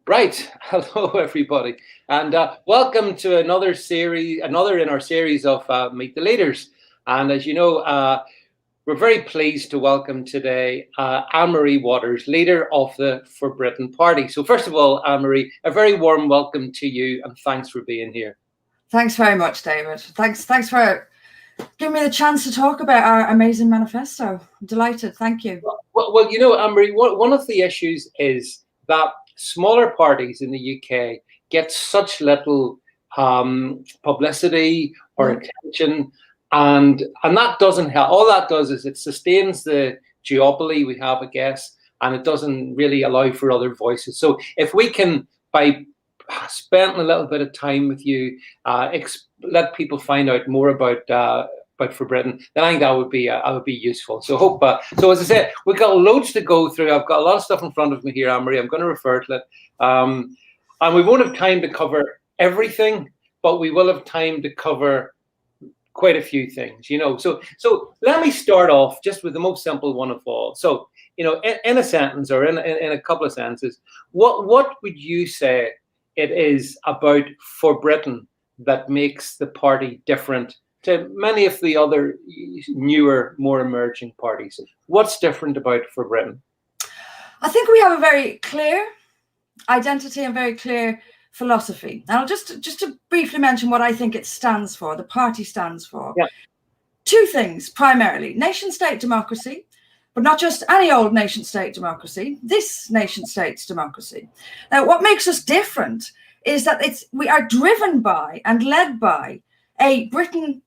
Right. Hello, everybody, and welcome to another in our series of Meet the Leaders. And as you know, we're very pleased to welcome today Anne-Marie Waters, leader of the For Britain Party. So first of all, Anne-Marie, a very warm welcome to you, and thanks for being here. Thanks very much, David. Thanks for giving me the chance to talk about our amazing manifesto. I'm delighted. Thank you. Well, Anne-Marie, one of the issues is that smaller parties in the UK get such little publicity or attention, and that doesn't help. All that does is it sustains the duopoly we have, I guess, and it doesn't really allow for other voices. So if we can, by spending a little bit of time with you, let people find out more about For Britain, then I think that would be useful. So hope. So as I said, we've got loads to go through. I've got a lot of stuff in front of me here, Anne-Marie. I'm going to refer to it, and we won't have time to cover everything, but we will have time to cover quite a few things. So let me start off just with the most simple one of all. So in a sentence or in a couple of sentences, what would you say it is about For Britain that makes the party different to many of the other newer, more emerging parties? What's different about For Britain? I think we have a very clear identity and very clear philosophy. And I'll just to briefly mention what I think it stands for, the party stands for. Yeah. Two things, primarily: nation-state democracy, but not just any old nation-state democracy, this nation-state's democracy. Now, what makes us different is that we are driven by and led by a Britain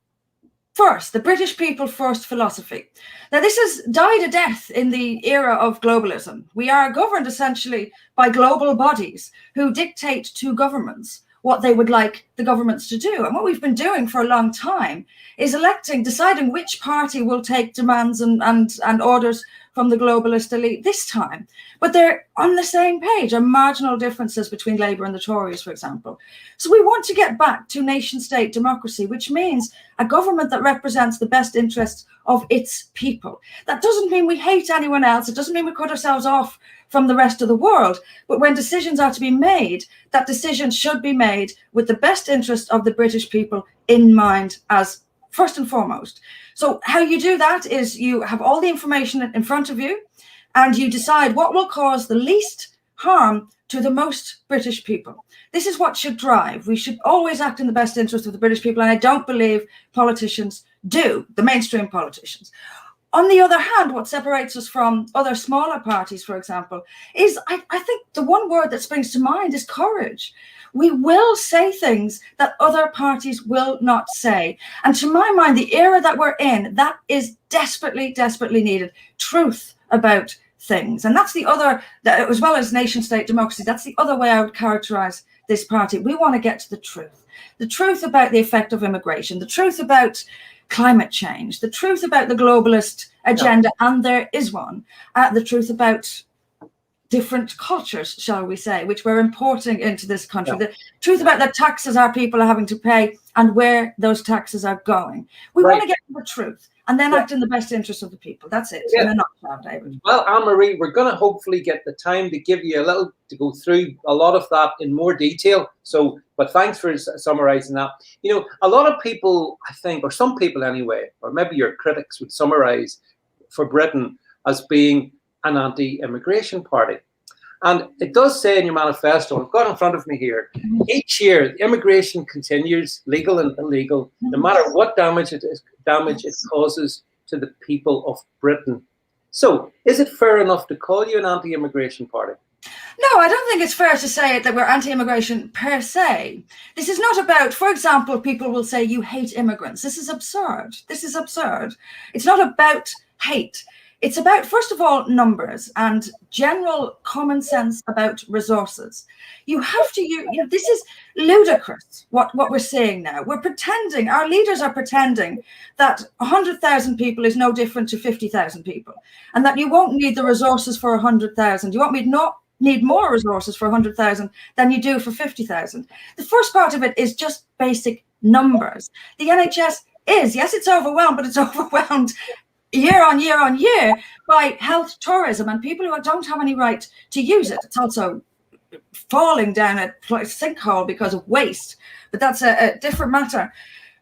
first, the British people first philosophy. Now, this has died a death in the era of globalism. We are governed essentially by global bodies who dictate to governments what they would like the governments to do. And what we've been doing for a long time is deciding which party will take demands and orders from the globalist elite this time. But they're on the same page, are marginal differences between Labour and the Tories, for example. So we want to get back to nation-state democracy, which means a government that represents the best interests of its people. That doesn't mean we hate anyone else. It doesn't mean we cut ourselves off from the rest of the world. But when decisions are to be made, that decision should be made with the best interest of the British people in mind as first and foremost. So how you do that is you have all the information in front of you and you decide what will cause the least harm to the most British people. This is what should drive. We should always act in the best interest of the British people, and I don't believe politicians do, the mainstream politicians. On the other hand, what separates us from other smaller parties, for example, is I think the one word that springs to mind is courage. We will say things that other parties will not say. And to my mind, the era that we're in, that is desperately, desperately needed. Truth about things. And that's the other, as well as nation-state democracy, that's the other way I would characterize this party. We want to get to the truth about the effect of immigration, the truth about climate change, the truth about the globalist agenda, and there is one, the truth about different cultures, shall we say, which we're importing into this country, the truth about the taxes our people are having to pay and where those taxes are going. We want to get to the truth and then act in the best interest of the people. That's it. In a nutshell, David. Well, Anne-Marie, we're going to hopefully get the time to give you to go through a lot of that in more detail. So, but thanks for summarizing that. A lot of people, I think, or some people anyway, or maybe your critics would summarize For Britain as being an anti-immigration party. And it does say in your manifesto, I've got it in front of me here, each year immigration continues, legal and illegal, no matter what damage it causes to the people of Britain. So is it fair enough to call you an anti-immigration party? No, I don't think it's fair to say that we're anti-immigration per se. This is not about, for example, people will say you hate immigrants. This is absurd. It's not about hate. It's about, first of all, numbers and general common sense about resources. You have to, this is ludicrous, what we're seeing now. We're pretending, our leaders are pretending that 100,000 people is no different to 50,000 people, and that you won't need the resources for 100,000. You won't need more resources for 100,000 than you do for 50,000. The first part of it is just basic numbers. The NHS is, yes, it's overwhelmed, but it's overwhelmed year on year on year by health tourism and people who don't have any right to use it. It's also falling down a sinkhole because of waste, but that's a different matter.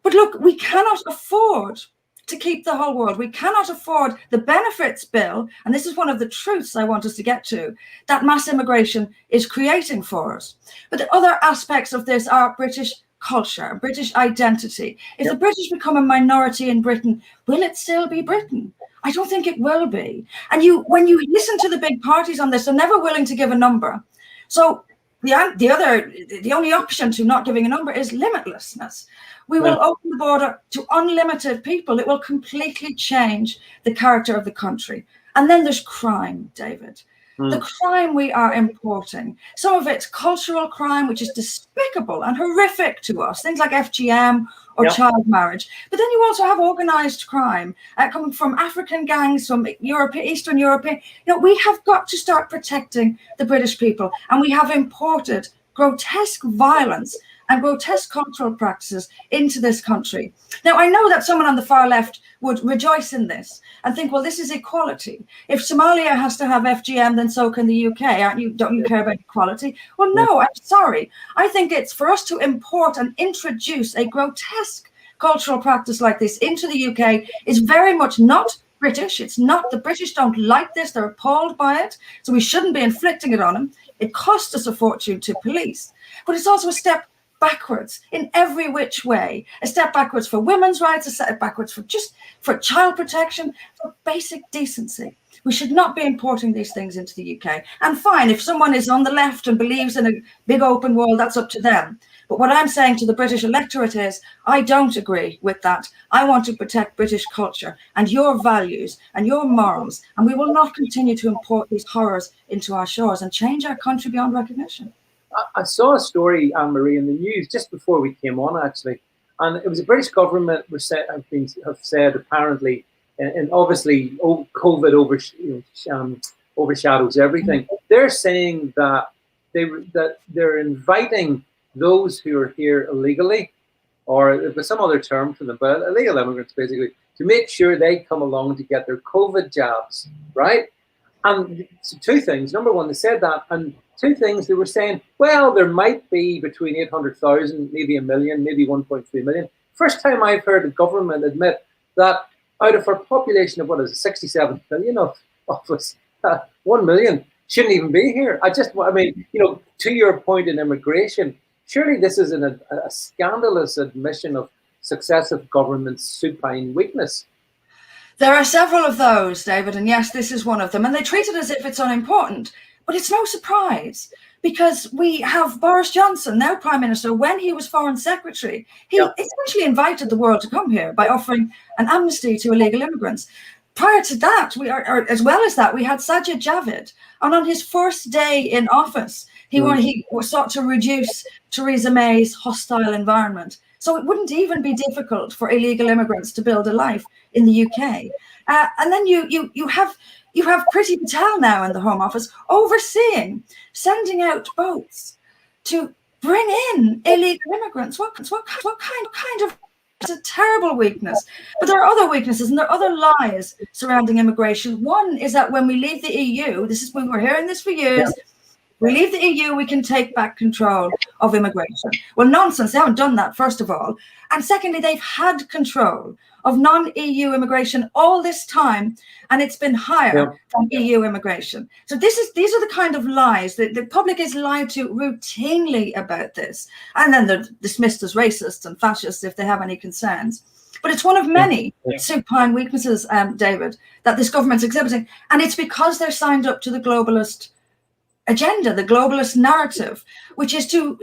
But look, we cannot afford to keep the whole world. We cannot afford the benefits bill, and this is one of the truths I want us to get to, that mass immigration is creating for us. But the other aspects of this are British culture, British identity. If the British become a minority in Britain, will it still be Britain? I don't think it will be. And when you listen to the big parties on this, they're never willing to give a number. So the only option to not giving a number is limitlessness. We will open the border to unlimited people. It will completely change the character of the country. And then there's crime, David. The crime we are importing, some of it's cultural crime, which is despicable and horrific to us, things like FGM or child marriage. But then you also have organized crime coming from African gangs, from Eastern European. We have got to start protecting the British people. And we have imported grotesque violence and grotesque cultural practices into this country. Now, I know that someone on the far left would rejoice in this and think, well, this is equality. If Somalia has to have FGM, then so can the UK. Don't you care about equality? Well, no, I'm sorry. I think it's for us to import and introduce a grotesque cultural practice like this into the UK is very much not British. It's not. The British don't like this. They're appalled by it. So we shouldn't be inflicting it on them. It costs us a fortune to police. But it's also a step backwards in every which way, a step backwards for women's rights, a step backwards for child protection, for basic decency. We should not be importing these things into the UK. And fine, if someone is on the left and believes in a big open world, that's up to them. But what I'm saying to the British electorate is, I don't agree with that. I want to protect British culture and your values and your morals, and we will not continue to import these horrors into our shores and change our country beyond recognition. I saw a story, Anne-Marie, in the news just before we came on, actually, and it was the British government have said apparently, and obviously COVID overshadows everything. They're saying that they're inviting those who are here illegally, or there's some other term for them, but illegal immigrants basically, to make sure they come along to get their COVID jabs, right? And so two things. Number one, they said that, and two things, they were saying, well, there might be between 800,000, maybe 1 million, maybe 1.3 million. First time I've heard the government admit that out of our population of, 67 million of us, 1 million shouldn't even be here. To your point in immigration, surely this is a scandalous admission of successive governments' supine weakness. There are several of those, David, and yes, this is one of them. And they treat it as if it's unimportant. But it's no surprise, because we have Boris Johnson, now Prime Minister, when he was Foreign Secretary, he essentially invited the world to come here by offering an amnesty to illegal immigrants. Prior to that, as well as that, we had Sajid Javid. And on his first day in office, he sought to reduce Theresa May's hostile environment. So it wouldn't even be difficult for illegal immigrants to build a life in the UK. And then you have Priti Patel now in the Home Office overseeing, sending out boats to bring in illegal immigrants. What kind of? It's a terrible weakness. But there are other weaknesses and there are other lies surrounding immigration. One is that when we leave the EU, we were hearing this for years. We leave the EU, we can take back control of immigration. Well, nonsense. They haven't done that, first of all. And secondly, they've had control of non-EU immigration all this time, and it's been higher than EU immigration. So these are the kind of lies that the public is lied to routinely about this. And then they're dismissed as racist and fascist if they have any concerns. But it's one of many supine weaknesses, David, that this government's exhibiting. And it's because they're signed up to the globalist agenda, the globalist narrative, which is to,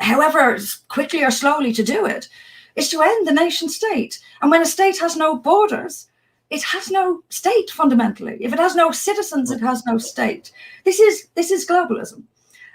however quickly or slowly to do it, is to end the nation state. And when a state has no borders, it has no state fundamentally. If it has no citizens, it has no state. This is globalism.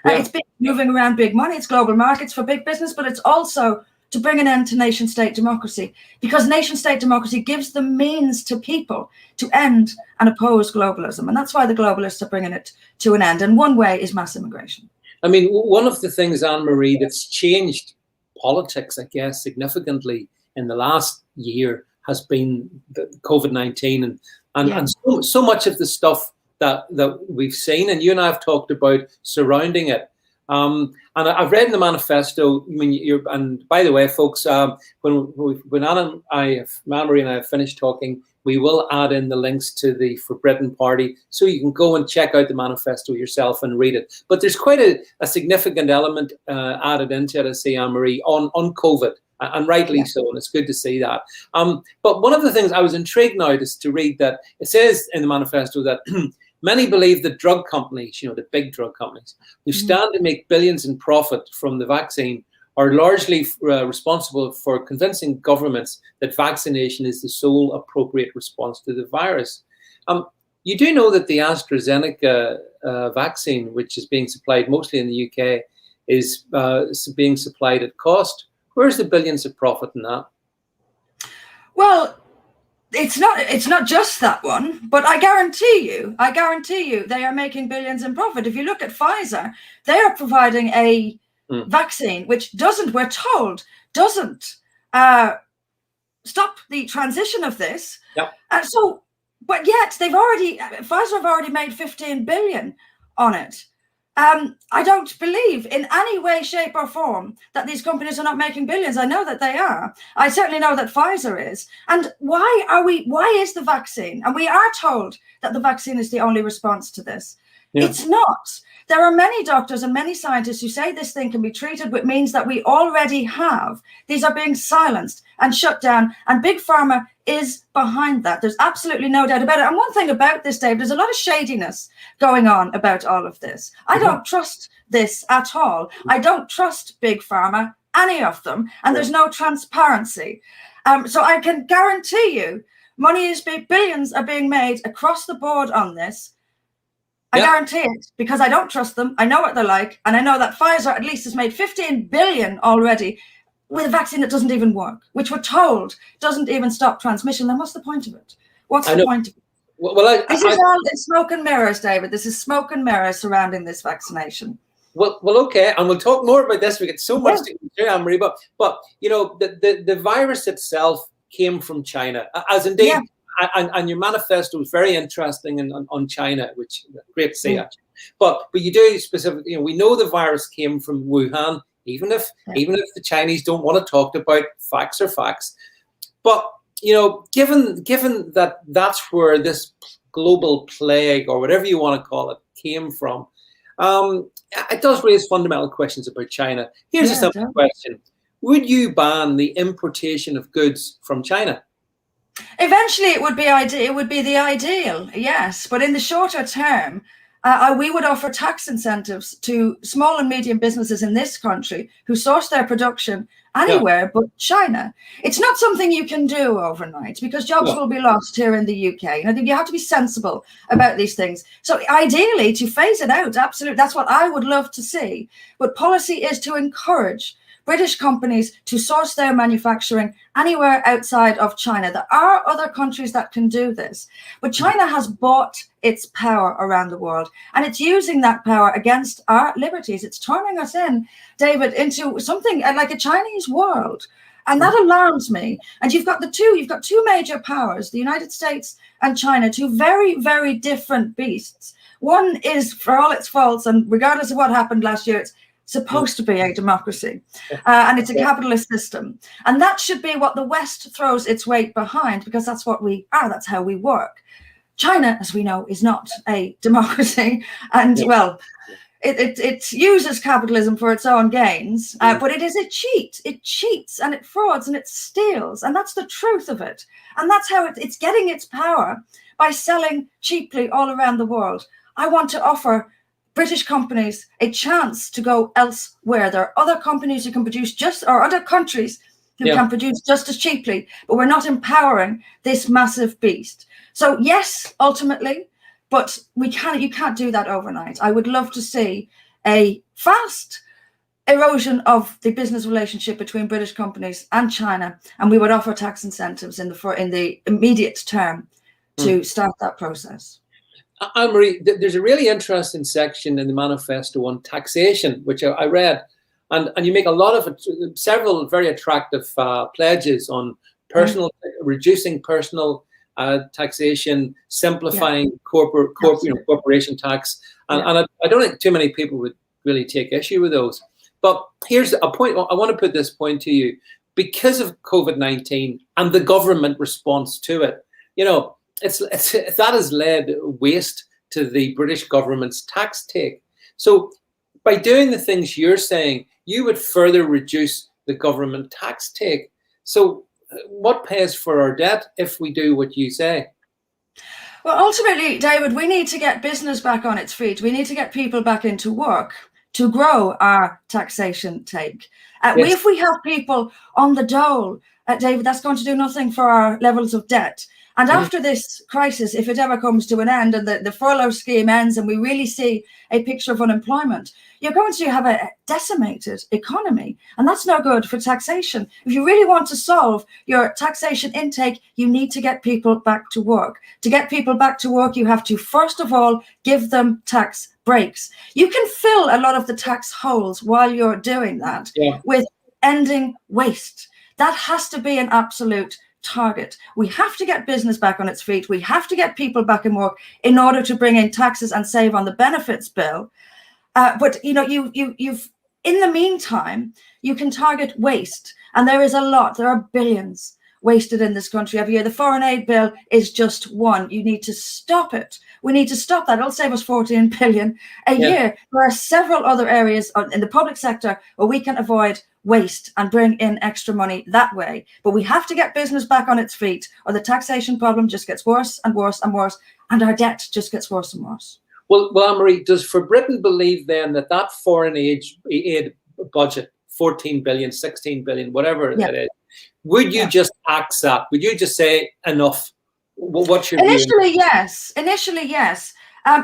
It's been moving around big money. It's global markets for big business, but it's also to bring an end to nation state democracy, because nation state democracy gives the means to people to end and oppose globalism. And that's why the globalists are bringing it to an end. And one way is mass immigration. I mean, one of the things, Anne-Marie, that's changed politics, I guess, significantly in the last year has been the COVID-19 and so much of the stuff that we've seen, and you and I have talked about surrounding it. And I've read in the manifesto. I mean, and by the way, folks, when Anne-Marie and I have finished talking, we will add in the links to the For Britain Party, so you can go and check out the manifesto yourself and read it. But there's quite a significant element added into it, I see, Anne-Marie, on COVID, and rightly so, and it's good to see that. But one of the things I was intrigued now is to read that it says in the manifesto that many believe that drug companies, the big drug companies, who stand to make billions in profit from the vaccine, are largely responsible for convincing governments that vaccination is the sole appropriate response to the virus. You do know that the AstraZeneca vaccine, which is being supplied mostly in the UK, is being supplied at cost. Where's the billions of profit in that? Well, it's not just that one, but I guarantee you they are making billions in profit. If you look at Pfizer, they are providing a vaccine which we're told doesn't stop the transition of this. Yep. But yet Pfizer have already made 15 billion on it. I don't believe in any way, shape or form that these companies are not making billions. I know that they are. I certainly know that Pfizer is. And why is the vaccine? And we are told that the vaccine is the only response to this. Yeah. It's not. There are many doctors and many scientists who say this thing can be treated with means that we already have. These are being silenced and shut down, and Big Pharma is behind that. There's absolutely no doubt about it. And one thing about this, Dave, there's a lot of shadiness going on about all of this. I don't trust this at all. I don't trust Big Pharma, any of them, and there's no transparency. So I can guarantee you billions are being made across the board on this. I guarantee it, because I don't trust them. I know what they're like. And I know that Pfizer at least has made 15 billion already with a vaccine that doesn't even work, which we're told doesn't even stop transmission. Then what's the point of it? What's the point of it? This is all smoke and mirrors, David. This is smoke and mirrors surrounding this vaccination. Well, okay. And we'll talk more about this. We get so much to go through, Anne-Marie. But the virus itself came from China, as indeed. Yeah. And your manifesto was very interesting on China, which is great to see actually. But you do specifically, we know the virus came from Wuhan, even if the Chinese don't want to talk about facts or facts. But given that that's where this global plague, or whatever you want to call it, came from, it does raise fundamental questions about China. Here's a simple question: would you ban the importation of goods from China? Eventually, it would be the ideal, yes. But in the shorter term, we would offer tax incentives to small and medium businesses in this country who source their production anywhere but China. It's not something you can do overnight, because jobs will be lost here in the UK. And I think you have to be sensible about these things. So ideally, to phase it out, absolutely, that's what I would love to see. But policy is to encourage British companies to source their manufacturing anywhere outside of China. There are other countries that can do this, but China has bought its power around the world, and it's using that power against our liberties. It's turning us David, into something like a Chinese world. And that alarms me. And you've got two major powers, the United States and China, two very, very different beasts. One is, for all its faults, and regardless of what happened last year, it's supposed to be a democracy, and it's a capitalist system. And that should be what the West throws its weight behind, because that's what we are. That's how we work. China, as we know, is not a democracy. And it uses capitalism for its own gains, but it is a cheat. It cheats and it frauds and it steals. And that's the truth of it. And that's how it's getting its power, by selling cheaply all around the world. I want to offer British companies a chance to go elsewhere. There are other companies who can produce or other countries who can produce just as cheaply, but we're not empowering this massive beast. So yes, ultimately, but you can't do that overnight. I would love to see a fast erosion of the business relationship between British companies and China, and we would offer tax incentives in the immediate term to start that process. Anne-Marie, there's a really interesting section in the manifesto on taxation, which I read, and you make a lot of several very attractive pledges on reducing personal taxation, simplifying corporation tax, and I don't think too many people would really take issue with those. But here's a point. I want to put this point to you. Because of COVID-19 and the government response to it, that has led waste to the British government's tax take. So by doing the things you're saying, you would further reduce the government tax take. So what pays for our debt if we do what you say? Well, ultimately, David, we need to get business back on its feet. We need to get people back into work to grow our taxation take. Yes. If we have people on the dole, David, that's going to do nothing for our levels of debt. And after this crisis, if it ever comes to an end and the furlough scheme ends and we really see a picture of unemployment, you're going to have a decimated economy. And that's no good for taxation. If you really want to solve your taxation intake, you need to get people back to work. To get people back to work, you have to, first of all, give them tax breaks. You can fill a lot of the tax holes while you're doing that with ending waste. That has to be an absolute target. We have to get business back on its feet. We have to get people back in work in order to bring in taxes and save on the benefits bill. But you've in the meantime, you can target waste, and there is a lot. There are billions wasted in this country every year. The foreign aid bill is just one. You need to stop it. We need to stop that. It'll save us 14 billion a year. There are several other areas in the public sector where we can avoid waste and bring in extra money that way. But we have to get business back on its feet, or the taxation problem just gets worse and worse and worse, and our debt just gets worse and worse. Well, Anne-Marie, does For Britain believe then that foreign aid budget, 14 billion, 16 billion, whatever it is, would you just accept? Would you just say enough? What's your Initially, view? yes. Initially, yes.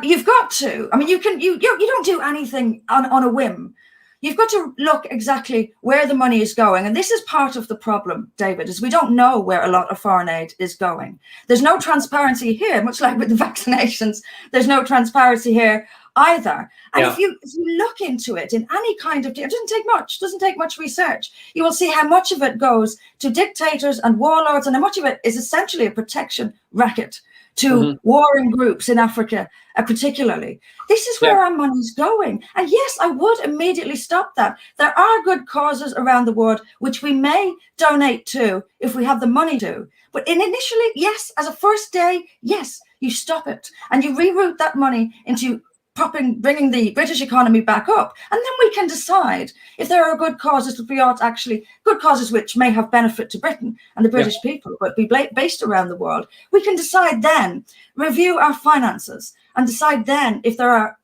You've got to. I mean, you don't do anything on a whim. You've got to look exactly where the money is going. And this is part of the problem, David, is we don't know where a lot of foreign aid is going. There's no transparency here, much like with the vaccinations. There's no transparency here either. And if you look into it in any kind of, it doesn't take much research. You will see how much of it goes to dictators and warlords, and how much of it is essentially a protection racket to warring groups in Africa, particularly. This is where our money's going. And yes, I would immediately stop that. There are good causes around the world which we may donate to if we have the money to. But initially, yes, as a first day, yes, you stop it. And you reroute that money into bringing the British economy back up. And then we can decide if there are good causes that we ought actually, good causes which may have benefit to Britain and the British people, but be based around the world. We can decide then, review our finances, and decide then if there are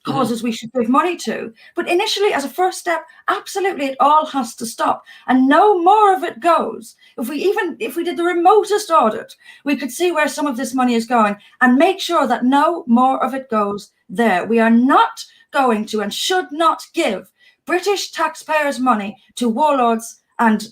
causes we should give money to. But initially, as a first step, absolutely, it all has to stop. And no more of it goes. If we did the remotest audit, we could see where some of this money is going and make sure that no more of it goes there. We are not going to and should not give British taxpayers' money to warlords and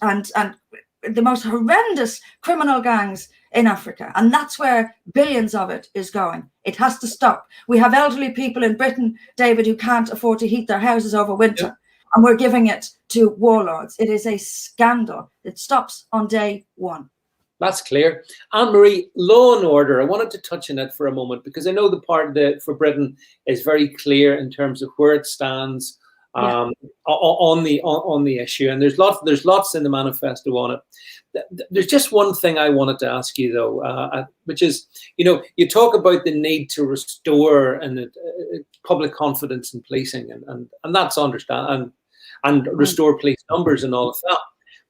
the most horrendous criminal gangs in Africa. And that's where billions of it is going. It has to stop. We have elderly people in Britain, David, who can't afford to heat their houses over winter. And we're giving it to warlords. It is a scandal. It stops on day one. That's clear. Anne-Marie, law and order. I wanted to touch on it for a moment because I know the part that For Britain is very clear in terms of where it stands on the issue, and there's lots in the manifesto on it. There's just one thing I wanted to ask you though, which is, you talk about the need to restore public confidence in policing, and that's understand and restore police numbers and all of that.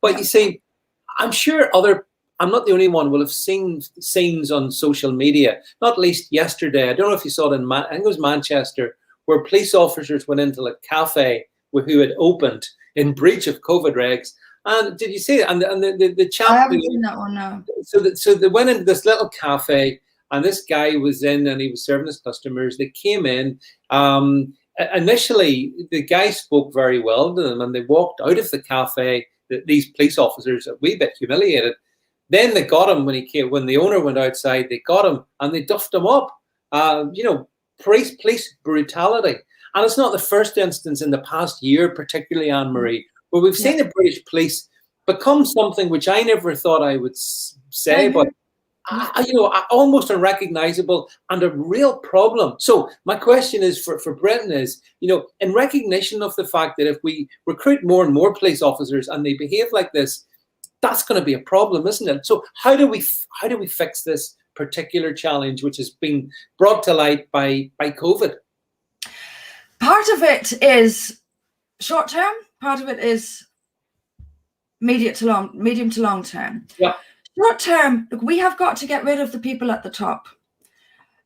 But you see, I'm sure I'm not the only one will have seen scenes on social media, not least yesterday. I don't know if you saw it I think it was Manchester, where police officers went into a cafe who had opened in breach of COVID regs. And did you see it? And the chap, I haven't seen that one, no. So they went into this little cafe, and this guy was in, and he was serving his customers. They came in. Initially, the guy spoke very well to them, and they walked out of the cafe. These police officers, a wee bit humiliated. Then they got him when the owner went outside. They got him and they duffed him up. Police brutality, and it's not the first instance in the past year, particularly Anne-Marie, where we've seen the British police become something which I never thought I would say, but almost unrecognizable and a real problem. So my question is for Britain is, in recognition of the fact that if we recruit more and more police officers and they behave like this, that's going to be a problem, isn't it? So how do we fix this particular challenge, which has been brought to light by COVID? Part of it is short term. Part of it is medium to long term. Yeah. Short term, look, we have got to get rid of the people at the top.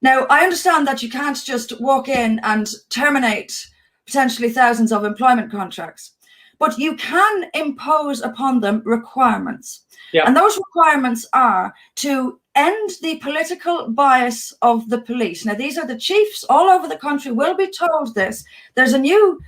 Now, I understand that you can't just walk in and terminate potentially thousands of employment contracts, but you can impose upon them requirements. Yeah. And those requirements are to end the political bias of the police. Now, these are the chiefs all over the country will be told this. There's a new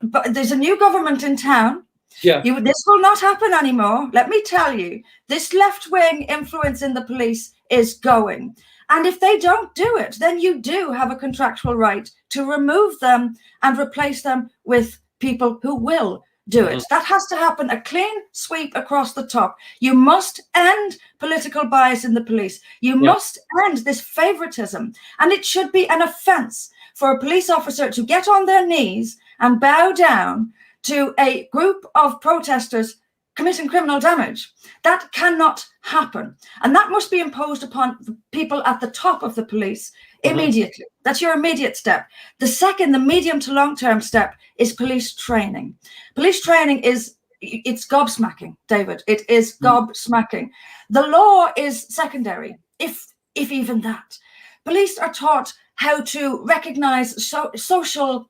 government in town. Yeah. This will not happen anymore. Let me tell you, this left-wing influence in the police is going. And if they don't do it, then you do have a contractual right to remove them and replace them with people who will do it. That has to happen, a clean sweep across the top. You must end political bias in the police. You must end this favoritism. And it should be an offense for a police officer to get on their knees and bow down to a group of protesters committing criminal damage. That cannot happen. And that must be imposed upon the people at the top of the police immediately. That's your immediate step. The second, the medium to long-term step, is police training. Police training it's gobsmacking, David. It is gobsmacking. The law is secondary, if even that. Police are taught how to recognize social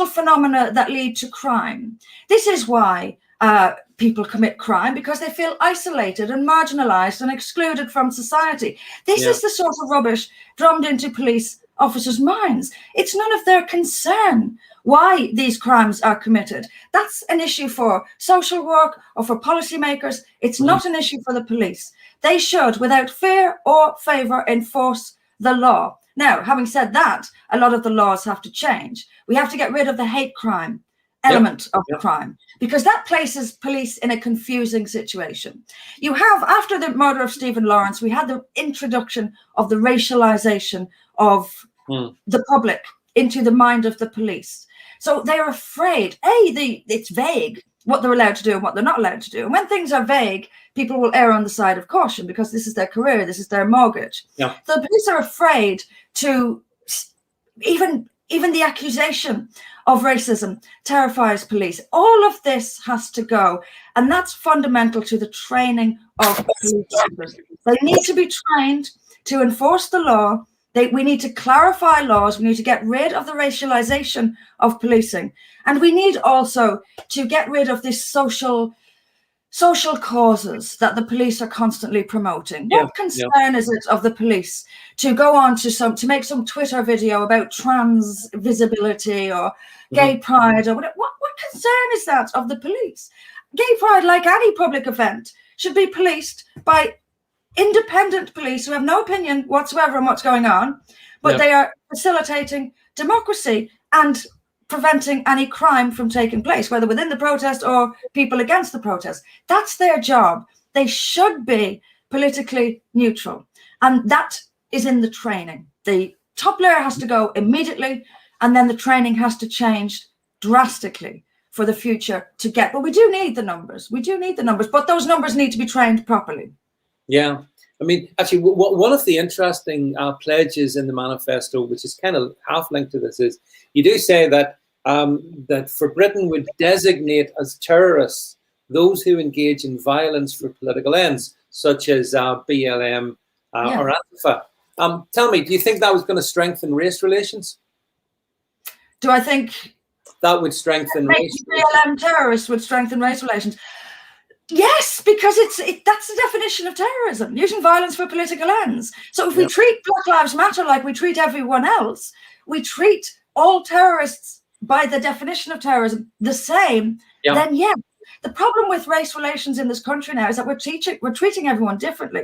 phenomena that lead to crime. This is why people commit crime, because they feel isolated and marginalized and excluded from society. This is the sort of rubbish drummed into police officers' minds. It's none of their concern why these crimes are committed. That's an issue for social work or for policymakers. It's not an issue for the police. They should, without fear or favor, enforce the law. Now, having said that, a lot of the laws have to change. We have to get rid of the hate crime element of the crime, because that places police in a confusing situation. You have, after the murder of Stephen Lawrence, we had the introduction of the racialization of the public into the mind of the police. So they're afraid, it's vague what they're allowed to do and what they're not allowed to do. And when things are vague, people will err on the side of caution because this is their career, this is their mortgage. Yeah. So the police are afraid to, even the accusation of racism terrifies police. All of this has to go. And that's fundamental to the training of police officers. They need to be trained to enforce the law. We need to clarify laws. We need to get rid of the racialization of policing. And we need also to get rid of this social causes that the police are constantly promoting. What concern is it of the police to go on to make some Twitter video about trans visibility or gay pride or whatever? What concern is that of the police? Gay pride, like any public event, should be policed by independent police who have no opinion whatsoever on what's going on, but they are facilitating democracy and preventing any crime from taking place, whether within the protest or people against the protest. That's their job. They should be politically neutral. And that is in the training. The top layer has to go immediately, and then the training has to change drastically for the future to get. But we do need the numbers. But those numbers need to be trained properly. Yeah. I mean, actually, one of the interesting pledges in the manifesto, which is kind of half linked to this, is you do say that that for Britain would designate as terrorists those who engage in violence for political ends, such as BLM or Antifa. Tell me, do you think that was going to strengthen race relations? Do I think that would strengthen race BLM terrorists would strengthen race relations? Yes, because that's the definition of terrorism, using violence for political ends. So if we treat Black Lives Matter like we treat everyone else, we treat all terrorists by the definition of terrorism the same, then yes. The problem with race relations in this country now is that we're treating everyone differently.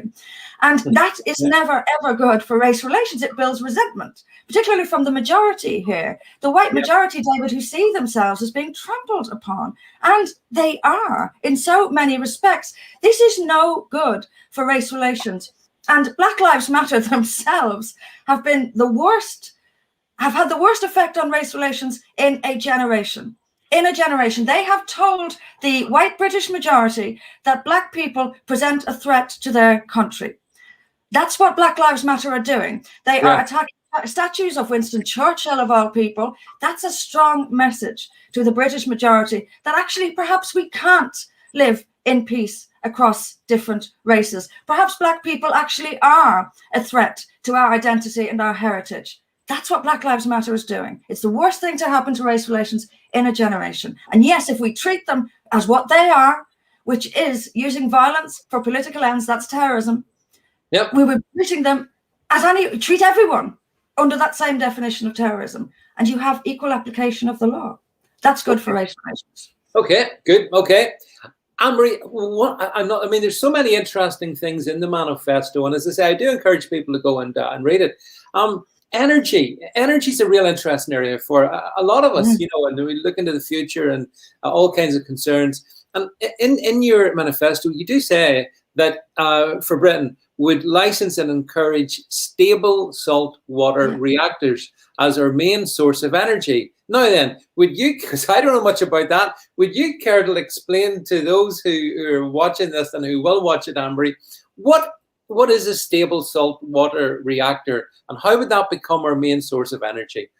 And that is never, ever good for race relations. It builds resentment, particularly from the majority here. The white majority, David, who see themselves as being trampled upon. And they are, in so many respects. This is no good for race relations And Black Lives Matter themselves have been the worst, have had the worst effect on race relations in a generation. In a generation, they have told the white British majority that Black people present a threat to their country. That's what Black Lives Matter are doing. They are attacking statues of Winston Churchill, of all people. That's a strong message to the British majority that actually perhaps we can't live in peace across different races. Perhaps Black people actually are a threat to our identity and our heritage. That's what Black Lives Matter is doing. It's the worst thing to happen to race relations in a generation. And yes, if we treat them as what they are, which is using violence for political ends, that's terrorism. Yep. We were treating them as treat everyone under that same definition of terrorism, and you have equal application of the law. That's good for race relations. Okay, good. Okay. Anne-Marie, there's so many interesting things in the manifesto, and as I say, I do encourage people to go and read it. Energy is a real interesting area for a lot of us, and we look into the future and all kinds of concerns. And in your manifesto, you do say that for Britain, would license and encourage stable salt water reactors as our main source of energy. Now then, would you, because I don't know much about that, would you care to explain to those who are watching this and who will watch it, Anne-Marie, what is a stable salt water reactor and how would that become our main source of energy?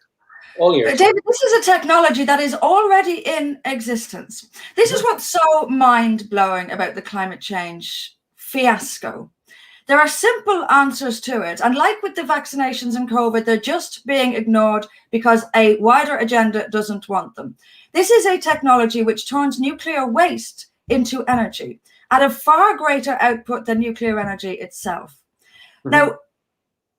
All yours. David, this is a technology that is already in existence. This is what's so mind-blowing about the climate change fiasco. There are simple answers to it. And like with the vaccinations and COVID, they're just being ignored because a wider agenda doesn't want them. This is a technology which turns nuclear waste into energy at a far greater output than nuclear energy itself. Mm-hmm. Now,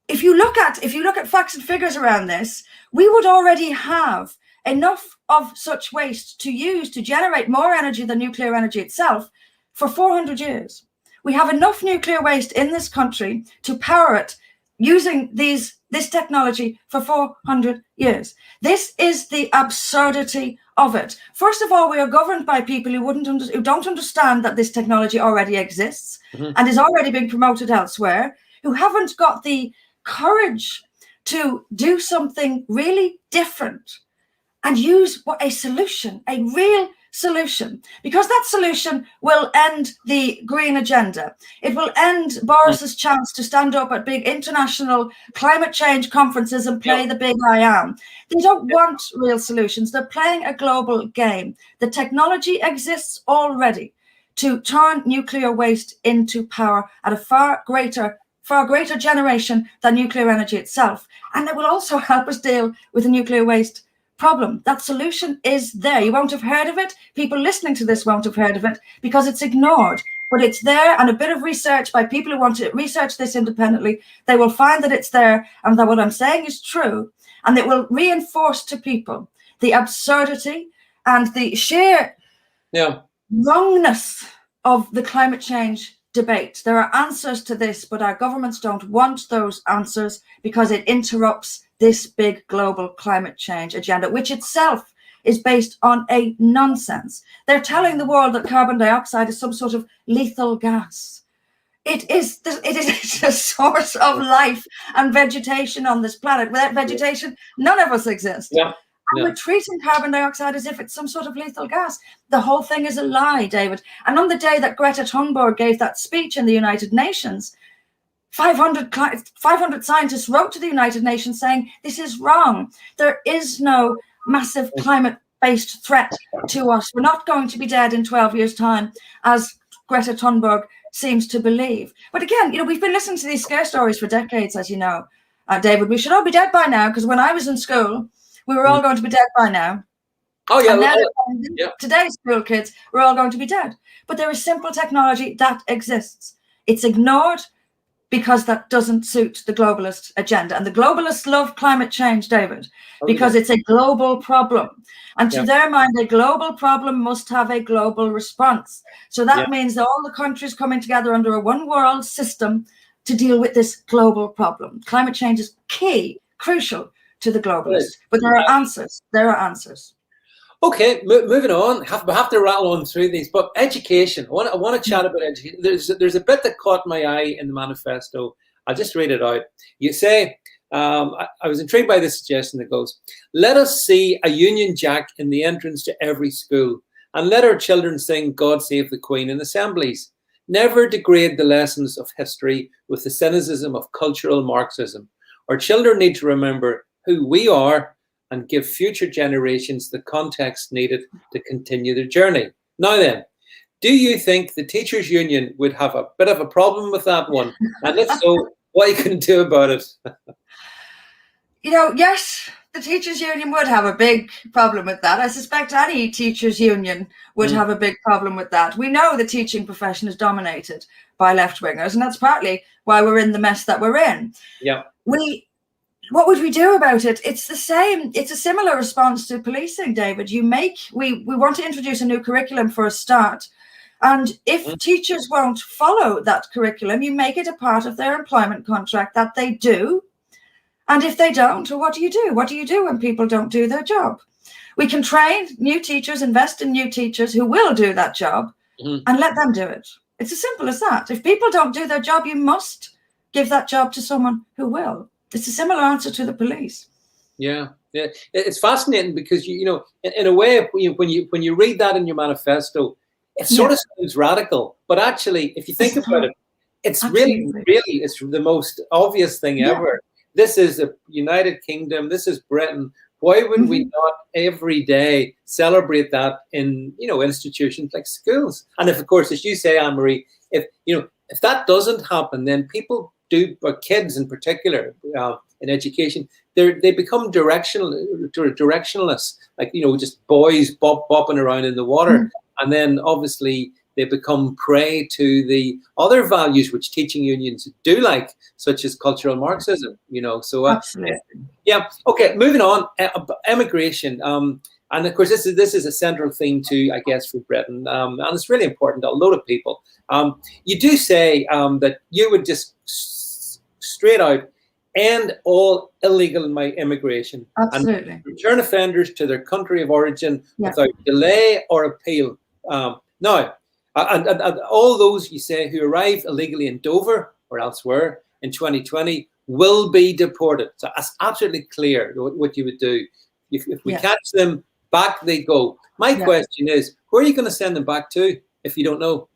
if you look at facts and figures around this, we would already have enough of such waste to use to generate more energy than nuclear energy itself for 400 years. We have enough nuclear waste in this country to power it using this technology for 400 years. This is the absurdity of it. First of all, we are governed by people who don't understand that this technology already exists and is already being promoted elsewhere, who haven't got the courage to do something really different and use a solution, a real solution, because that solution will end the green agenda. It will end Boris's chance to stand up at big international climate change conferences and play the big I am. They don't want real solutions. They're playing a global game. The technology exists already to turn nuclear waste into power at a far greater generation than nuclear energy itself. And it will also help us deal with the nuclear waste problem. That solution is there. You won't have heard of it. People listening to this won't have heard of it because it's ignored. But it's there, and a bit of research by people who want to research this independently, they will find that it's there and that what I'm saying is true. And it will reinforce to people the absurdity and the sheer wrongness of the climate change debate. There are answers to this, but our governments don't want those answers because it interrupts this big global climate change agenda, which itself is based on a nonsense. They're telling the world that carbon dioxide is some sort of lethal gas. It is a source of life and vegetation on this planet. Without vegetation, none of us exist. And we're treating carbon dioxide as if it's some sort of lethal gas. The whole thing is a lie, David. And on the day that Greta Thunberg gave that speech in the United Nations, 500 scientists wrote to the United Nations saying, this is wrong. There is no massive climate-based threat to us. We're not going to be dead in 12 years' time, as Greta Thunberg seems to believe. But again, we've been listening to these scare stories for decades, as you know, David. We should all be dead by now, because when I was in school, we were all going to be dead by now. Oh, yeah. And now, today's school kids, we're all going to be dead. But there is simple technology that exists. It's ignored because that doesn't suit the globalist agenda. And the globalists love climate change, David, because it's a global problem. And to their mind, a global problem must have a global response. So that means that all the countries coming together under a one world system to deal with this global problem. Climate change is crucial to the globalists. But there are answers. Okay, moving on. We have to rattle on through these, but education. I want to chat about education. There's a bit that caught my eye in the manifesto. I'll just read it out. You say, I was intrigued by this suggestion that goes, let us see a Union Jack in the entrance to every school, and let our children sing God Save the Queen in assemblies. Never degrade the lessons of history with the cynicism of cultural Marxism. Our children need to remember who we are and give future generations the context needed to continue their journey. Now then, do you think the Teachers Union would have a bit of a problem with that one? And if so, what you can do about it? Yes, the Teachers Union would have a big problem with that. I suspect any teachers union would have a big problem with that. We know the teaching profession is dominated by left-wingers, and that's partly why we're in the mess that we're in. Yeah. What would we do about it? It's the same. It's a similar response to policing, David. We want to introduce a new curriculum for a start. And if teachers won't follow that curriculum, you make it a part of their employment contract that they do. And if they don't, well, what do you do? What do you do when people don't do their job? We can train new teachers, invest in new teachers who will do that job and let them do it. It's as simple as that. If people don't do their job, you must give that job to someone who will. It's a similar answer to the police. Yeah, it's fascinating because in a way, when you read that in your manifesto, it sort of sounds radical, but actually, if you think about it, it's really it's the most obvious thing ever. This is the United Kingdom. This is Britain. Why would we not every day celebrate that in institutions like schools? And if, of course, as you say, Anne-Marie, if that doesn't happen, then people do, or kids in particular, in education, they become directionless, like just boys bopping around in the water, and then obviously they become prey to the other values which teaching unions do like, such as cultural Marxism. So absolutely. Yeah. Okay. Moving on, immigration. And of course, this is a central theme too, I guess, for Britain, and it's really important to a lot of people. You do say that you would just straight out end all illegal immigration and return offenders to their country of origin without delay or appeal. Now, and all those, you say, who arrive illegally in Dover or elsewhere in 2020 will be deported. So that's absolutely clear what you would do. If we catch them, back they go. My question is, where are you going to send them back to if you don't know?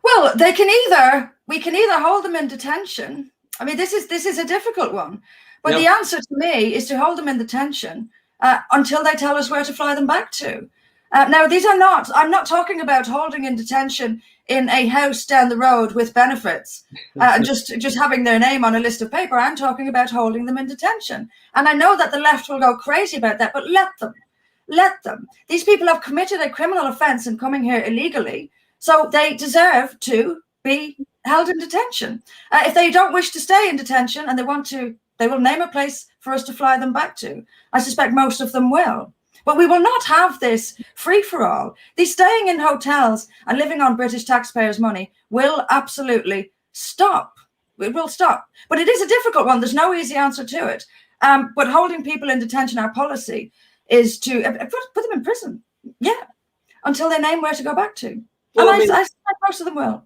Well, we can either hold them in detention. I mean, this is a difficult one, but the answer to me is to hold them in detention until they tell us where to fly them back to. Now, I'm not talking about holding in detention in a house down the road with benefits, just having their name on a list of paper. I'm talking about holding them in detention. And I know that the left will go crazy about that, but let them. These people have committed a criminal offense in coming here illegally, so they deserve to be held in detention. If they don't wish to stay in detention and they want to, they will name a place for us to fly them back to. I suspect most of them will. But we will not have this free-for-all. These staying in hotels and living on British taxpayers' money will absolutely stop. It will stop. But it is a difficult one. There's no easy answer to it. But holding people in detention, our policy is to put them in prison, until they name where to go back to. Well, and I suspect most of them will.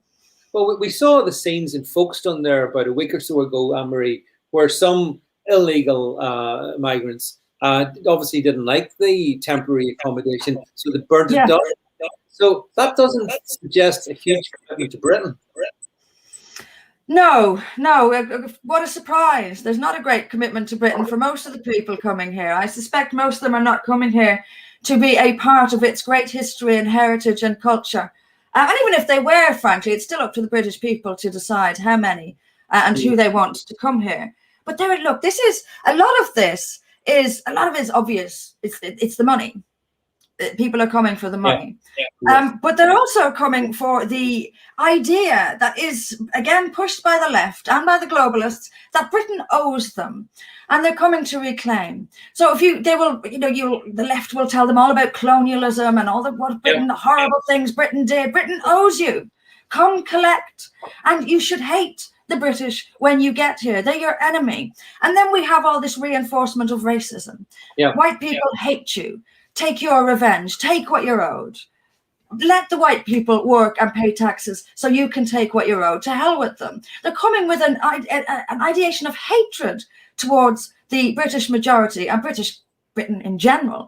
Well, we saw the scenes in Folkestone there about a week or so ago, Anne-Marie, where some illegal migrants obviously didn't like the temporary accommodation, so they burnt it down. So that doesn't suggest a huge commitment to Britain. No. What a surprise. There's not a great commitment to Britain for most of the people coming here. I suspect most of them are not coming here to be a part of its great history and heritage and culture. And even if they were, frankly, it's still up to the British people to decide how many and who they want to come here. But look, a lot of it is obvious. It's the money. People are coming for the money. But they're also coming for the idea that is, again, pushed by the left and by the globalists, that Britain owes them. And they're coming to reclaim. So the left will tell them all about colonialism and all the horrible things Britain did. Britain owes you. Come collect. And you should hate the British when you get here. They're your enemy. And then we have all this reinforcement of racism. White people hate you. take your revenge, take what you're owed. Let the white people work and pay taxes so you can take what you're owed. To hell with them. They're coming with an ideation of hatred towards the British majority and British Britain in general.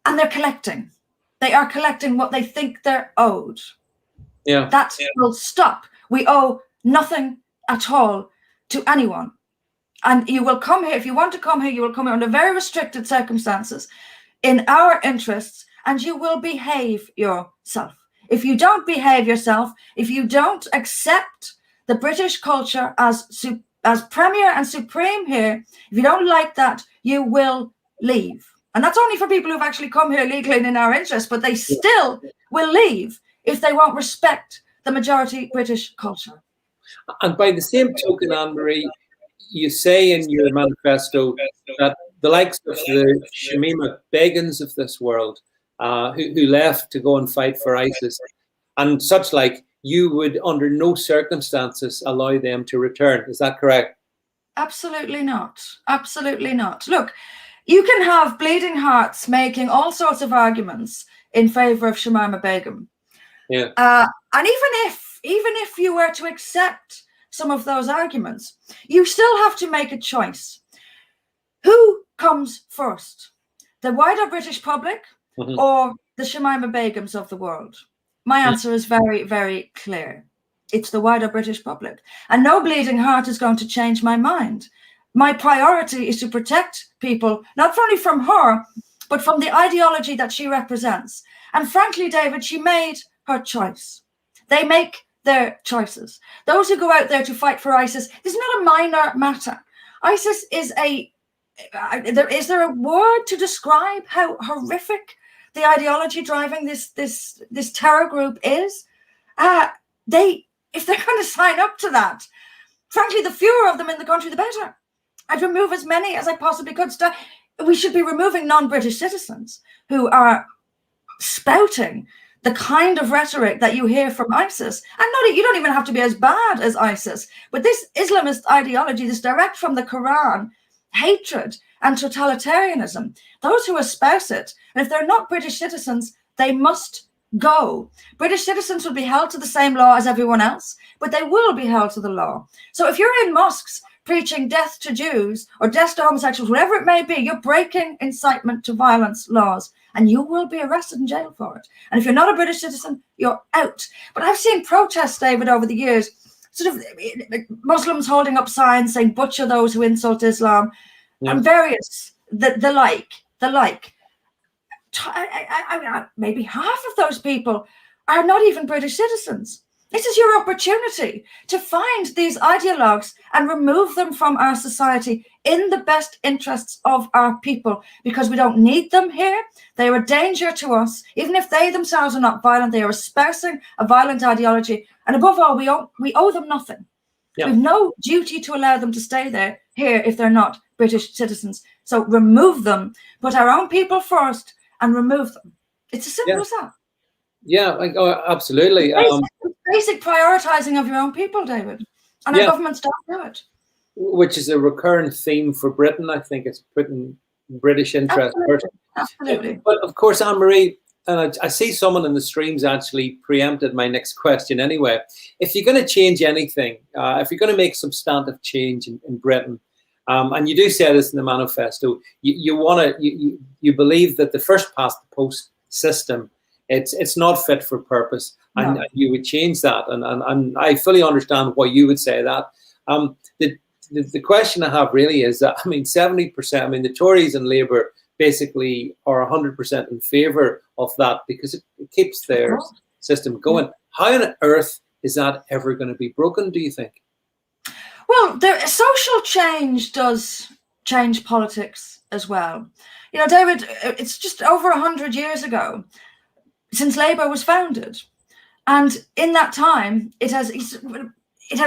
And they're collecting. They are collecting what they think they're owed. Yeah. That will stop. We owe nothing at all to anyone. And you will come here, if you want to come here, you will come here under very restricted circumstances in our interests, and you will behave yourself. If you don't behave yourself, if you don't accept the British culture as premier and supreme here, if you don't like that, you will leave. And that's only for people who've actually come here legally and in our interest, but they still will leave if they won't respect the majority British culture. And by the same token, Anne-Marie, you say in your manifesto that the likes of the Shamima Begums of this world, who left to go and fight for ISIS and such like, you would under no circumstances allow them to return. Is that correct? Absolutely not. Absolutely not. Look, you can have bleeding hearts making all sorts of arguments in favor of Shamima Begum. Yeah. And even if you were to accept some of those arguments, you still have to make a choice. Who comes first? The wider British public or the Shamima Begums of the world? My answer is very, very clear. It's the wider British public. And no bleeding heart is going to change my mind. My priority is to protect people, not only from her, but from the ideology that she represents. And frankly, David, she made her choice. They make their choices. Those who go out there to fight for ISIS, this is not a minor matter. ISIS is is there a word to describe how horrific the ideology driving this terror group is? If they're going to sign up to that, frankly, the fewer of them in the country, the better. I'd remove as many as I possibly could. We should be removing non-British citizens who are spouting the kind of rhetoric that you hear from ISIS. And you don't even have to be as bad as ISIS. But this Islamist ideology, this direct from the Quran, hatred and totalitarianism, those who espouse it, and if they're not British citizens, they must go. British citizens will be held to the same law as everyone else, but they will be held to the law. So if you're in mosques preaching death to Jews or death to homosexuals, whatever it may be, you're breaking incitement to violence laws, and you will be arrested and jailed for it. And if you're not a British citizen, you're out. But I've seen protests, David, over the years, sort of Muslims holding up signs saying, butcher those who insult Islam, and various, the like. Maybe half of those people are not even British citizens. This is your opportunity to find these ideologues and remove them from our society in the best interests of our people, because we don't need them here. They are a danger to us. Even if they themselves are not violent, they are espousing a violent ideology. And above all, we owe them nothing. Yeah. We have no duty to allow them to stay here if they're not British citizens. So remove them, put our own people first, and remove them. It's as simple as that. Yeah, absolutely. Basic prioritizing of your own people, David. And our governments don't do it. Which is a recurrent theme for Britain. I think it's putting British interest first. Absolutely. But of course, Anne-Marie, and I see someone in the streams actually preempted my next question anyway. If you're going to change anything, if you're going to make substantive change in Britain, and you do say this in the manifesto, you believe that the first past the post system, it's not fit for purpose, and you would change that. And I fully understand why you would say that. The question I have really is that, 70%, the Tories and Labour basically are 100% in favour of that because it keeps their system going. How on earth is that ever going to be broken, do you think? Well, social change does change politics as well. David, it's just over 100 years ago since Labour was founded. And in that time, it has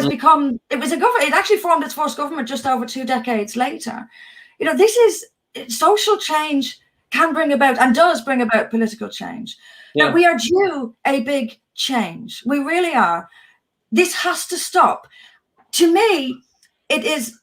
become, it was a government, it actually formed its first government just over 2 decades later. Social change can bring about and does bring about political change. Yeah. Now, we are due a big change. We really are. This has to stop. To me, it is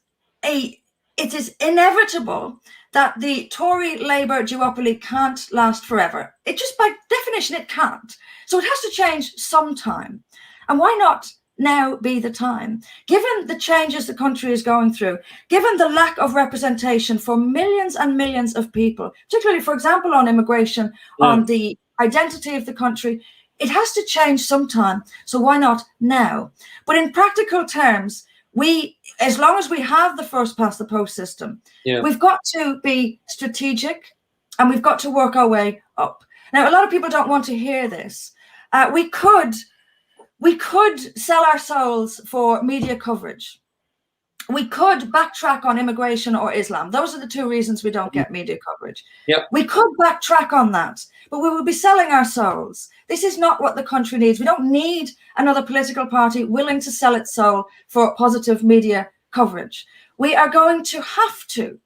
inevitable that the Tory-Labour duopoly can't last forever. It just, by definition, it can't. So it has to change sometime. And why not now be the time? Given the changes the country is going through, given the lack of representation for millions and millions of people, particularly, for example, on immigration, on the identity of the country, it has to change sometime. So why not now? But in practical terms, as long as we have the first past the post system, we've got to be strategic and we've got to work our way up. Now, a lot of people don't want to hear this. We could sell our souls for media coverage. We could backtrack on immigration or Islam. Those are the two reasons we don't get media coverage. We could backtrack on that, but we would be selling our souls. This is not what the country needs. We don't need another political party willing to sell its soul for positive media coverage. We are going to have to,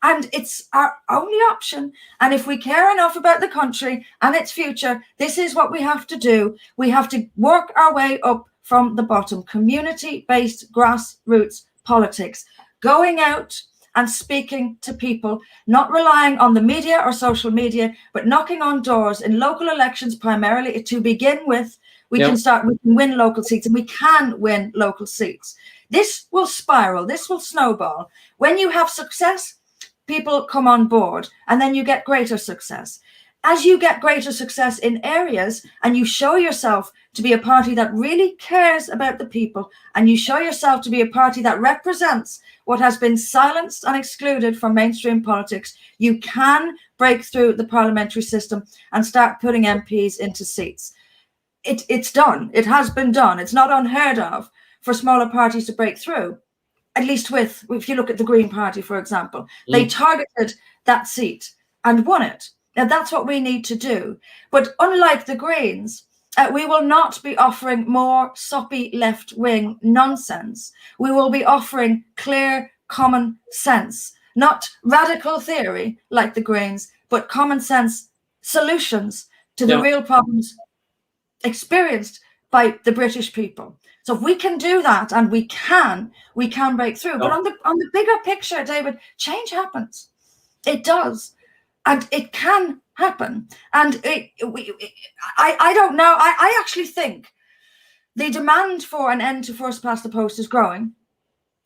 and it's our only option. And if we care enough about the country and its future, this is what we have to do. We have to work our way up from the bottom, community-based grassroots politics, going out and speaking to people, not relying on the media or social media, but knocking on doors in local elections primarily to begin with. We can win local seats, and we can win local seats. This will spiral, this will snowball. When you have success, people come on board, and then you get greater success. As you get greater success in areas and you show yourself to be a party that really cares about the people, and you show yourself to be a party that represents what has been silenced and excluded from mainstream politics, you can break through the parliamentary system and start putting MPs into seats. It's done. It has been done. It's not unheard of for smaller parties to break through, at least if you look at the Green Party, for example. They targeted that seat and won it. And that's what we need to do. But unlike the Greens, we will not be offering more soppy left-wing nonsense. We will be offering clear common sense, not radical theory like the Greens, but common sense solutions to the real problems experienced by the British people. So if we can do that, and we can break through. But on the bigger picture, David, change happens. It does. And it can happen. And I don't know. I actually think the demand for an end to first past the post is growing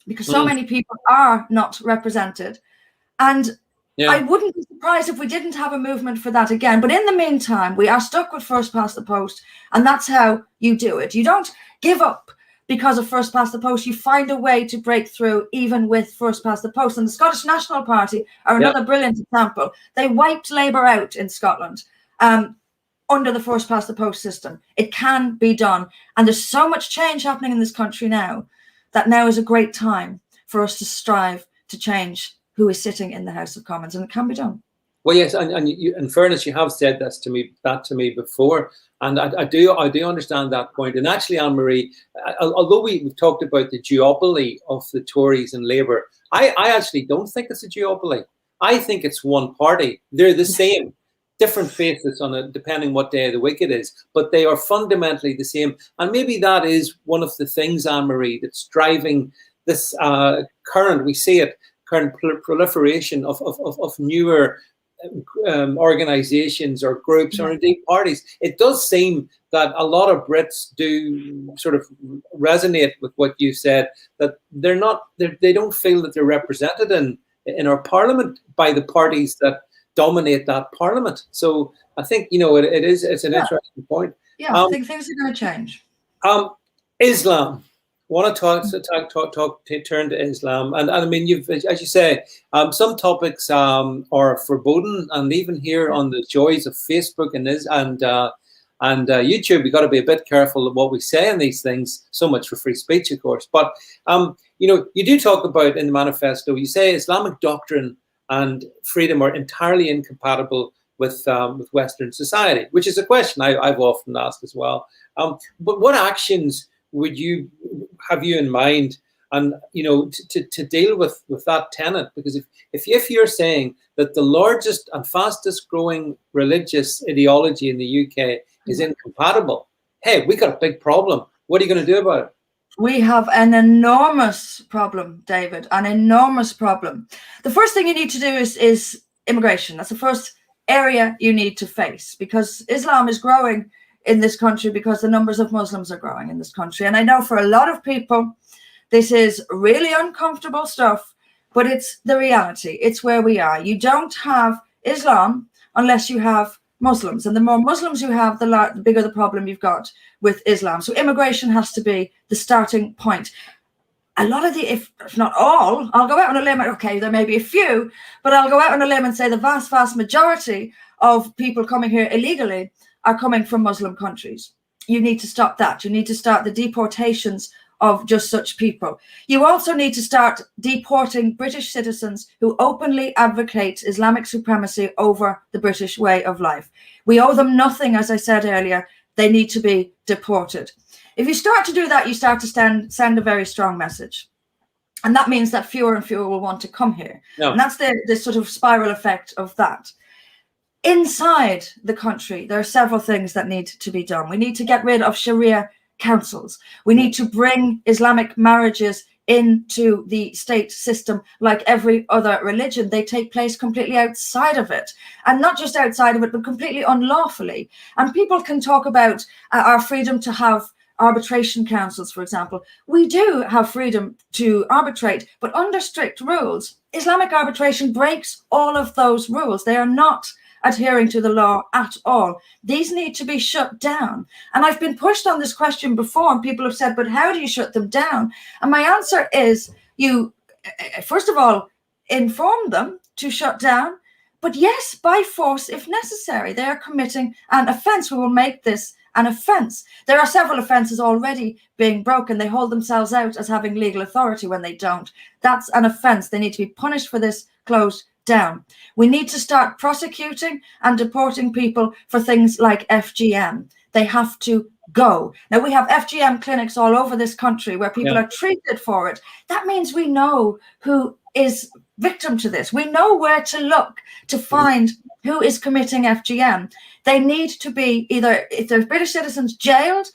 because so many people are not represented. And I wouldn't be surprised if we didn't have a movement for that again. But in the meantime, we are stuck with first past the post. And that's how you do it. You don't give up because of first past the post. You find a way to break through even with first past the post. And the Scottish National Party are another brilliant example. They wiped Labour out in Scotland under the first past the post system. It can be done. And there's so much change happening in this country now that now is a great time for us to strive to change who is sitting in the House of Commons. And it can be done. Well, yes, and you, in fairness, you have said that to me before, and I do understand that point. And actually, Anne-Marie, although we've talked about the duopoly of the Tories and Labour, I actually don't think it's a duopoly. I think it's one party. They're the same, different faces on it, depending what day of the week it is, but they are fundamentally the same. And maybe that is one of the things, Anne-Marie, that's driving this current proliferation of newer organizations or groups or indeed parties. It does seem that a lot of Brits do sort of resonate with what you said, that they don't feel that they're represented in our parliament by the parties that dominate that parliament. So I think, it's an interesting point. Yeah, I think things are going to change. Islam. Want to turn to Islam, and I mean, as you say, some topics are forbidden, and even here on the joys of Facebook and YouTube, we got to be a bit careful of what we say in these things. So much for free speech, of course, but you do talk about in the manifesto. You say Islamic doctrine and freedom are entirely incompatible with Western society, which is a question I've often asked as well. But what actions would you have in mind, and to deal with that tenet? Because if you're saying that the largest and fastest growing religious ideology in the UK is incompatible, hey, we got a big problem. What are you going to do about it? We have an enormous problem, David, an enormous problem. The first thing you need to do is immigration. That's the first area you need to face, because Islam is growing in this country because the numbers of Muslims are growing in this country. And I know for a lot of people, this is really uncomfortable stuff, but it's the reality. It's where we are. You don't have Islam unless you have Muslims. And the more Muslims you have, the bigger the problem you've got with Islam. So immigration has to be the starting point. A lot of if not all, I'll go out on a limb, okay, there may be a few, but I'll go out on a limb and say the vast, vast majority of people coming here illegally are coming from Muslim countries. You need to stop that. You need to start the deportations of just such people. You also need to start deporting British citizens who openly advocate Islamic supremacy over the British way of life. We owe them nothing, as I said earlier. They need to be deported. If you start to do that, you start to send a very strong message. And that means that fewer and fewer will want to come here. No. And that's the sort of spiral effect of that. Inside the country, there are several things that need to be done. We need to get rid of Sharia councils. We need to bring Islamic marriages into the state system like every other religion. They take place completely outside of it, and not just outside of it, but completely unlawfully. And people can talk about our freedom to have arbitration councils, for example. We do have freedom to arbitrate, but under strict rules. Islamic arbitration breaks all of those rules. They are not adhering to the law at all. These need to be shut down. And I've been pushed on this question before, and people have said, but how do you shut them down? And my answer is, you, first of all, inform them to shut down, but yes, by force if necessary. They are committing an offence. We will make this an offence. There are several offences already being broken. They hold themselves out as having legal authority when they don't. That's an offence. They need to be punished for this, closed down. We need to start prosecuting and deporting people for things like FGM. They have to go. Now, we have FGM clinics all over this country where people are treated for it. That means we know who is victim to this. We know where to look to find who is committing FGM. They need to be either, if they're British citizens, jailed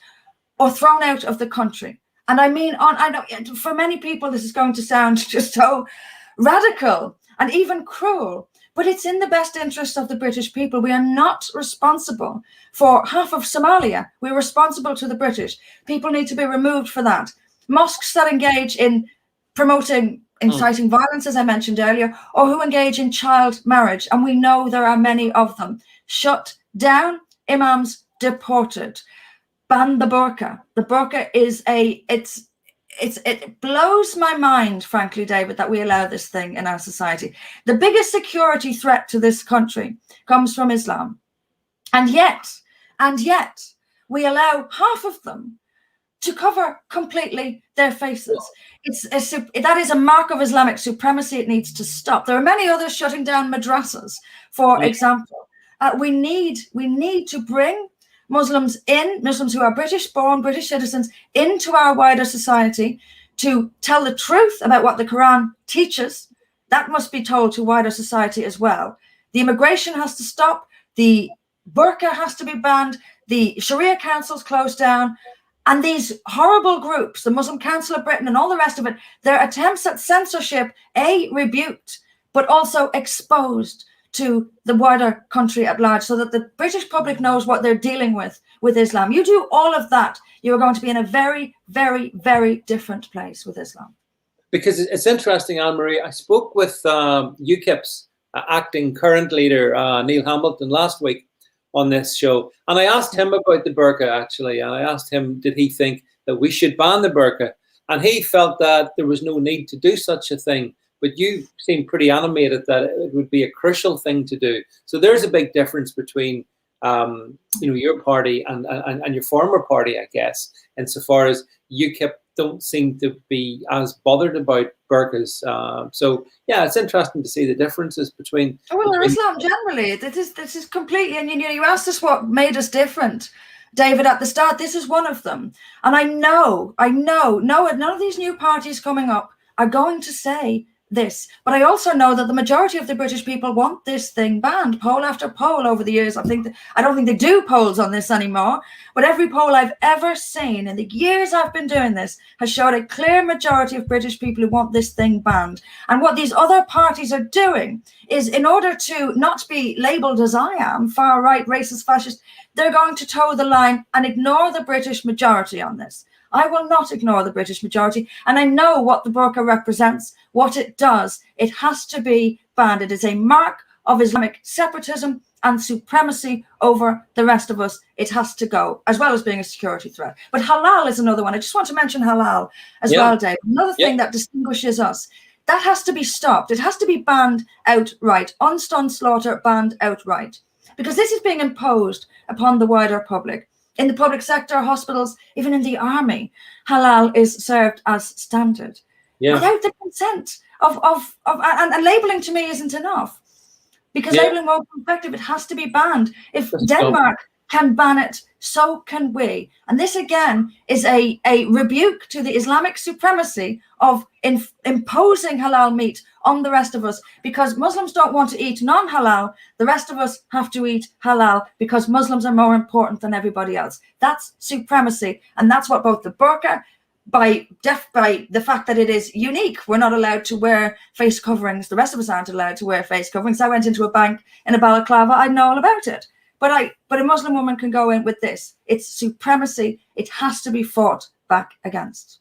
or thrown out of the country. And I mean, I know for many people, this is going to sound just so radical and even cruel, but it's in the best interest of the British people. We are not responsible for half of Somalia. We're responsible to the British. People need to be removed for that. Mosques that engage in promoting, inciting violence, as I mentioned earlier, or who engage in child marriage, and we know there are many of them, shut down. Imams deported. Ban the burqa. The burqa is it blows my mind, frankly, David, that we allow this thing in our society. The biggest security threat to this country comes from Islam. And yet, we allow half of them to cover completely their faces. That is a mark of Islamic supremacy. It needs to stop. There are many others shutting down madrasas, for example. We need to bring Muslims who are British born, British citizens, into our wider society to tell the truth about what the Quran teaches. That must be told to wider society as well. The immigration has to stop. The burqa has to be banned. The Sharia councils closed down. And these horrible groups, the Muslim Council of Britain and all the rest of it, their attempts at censorship, rebuked, but also exposed to the wider country at large, so that the British public knows what they're dealing with Islam. You do all of that, you're going to be in a very, very, very different place with Islam. Because it's interesting, Anne-Marie, I spoke with UKIP's acting current leader, Neil Hamilton, last week on this show. And I asked him about the burqa, actually. And I asked him, did he think that we should ban the burqa? And he felt that there was no need to do such a thing. But you seem pretty animated that it would be a crucial thing to do. So there's a big difference between, your party and your former party, I guess, insofar as UKIP don't seem to be as bothered about burqas. So yeah, it's interesting to see the differences between. Well, Islam generally, this is completely. And you asked us what made us different, David, at the start. This is one of them. And I know, none of these new parties coming up are going to say this. But I also know that the majority of the British people want this thing banned. Poll after poll over the years, I don't think they do polls on this anymore, but every poll I've ever seen in the years I've been doing this has showed a clear majority of British people who want this thing banned. And what these other parties are doing is, in order to not be labelled as I am, far right, racist, fascist, they're going to toe the line and ignore the British majority on this. I will not ignore the British majority, and I know what the burqa represents, what it does. It has to be banned. It is a mark of Islamic separatism and supremacy over the rest of us. It has to go, as well as being a security threat. But halal is another one. I just want to mention halal as well, Dave. Another thing that distinguishes us. That has to be stopped. It has to be banned outright. Unstunned slaughter banned outright. Because this is being imposed upon the wider public. In the public sector, hospitals, even in the army, halal is served as standard without the consent and labeling to me isn't enough, because labeling won't be effective. It has to be banned. If Denmark can ban it, so can we. And this again is a rebuke to the Islamic supremacy of imposing halal meat on the rest of us, because Muslims don't want to eat non-halal. The rest of us have to eat halal because Muslims are more important than everybody else. That's supremacy. And that's what both the burqa, by the fact that it is unique, we're not allowed to wear face coverings. The rest of us aren't allowed to wear face coverings. I went into a bank in a balaclava. I know all about it. But a Muslim woman can go in with this. It's supremacy. It has to be fought back against.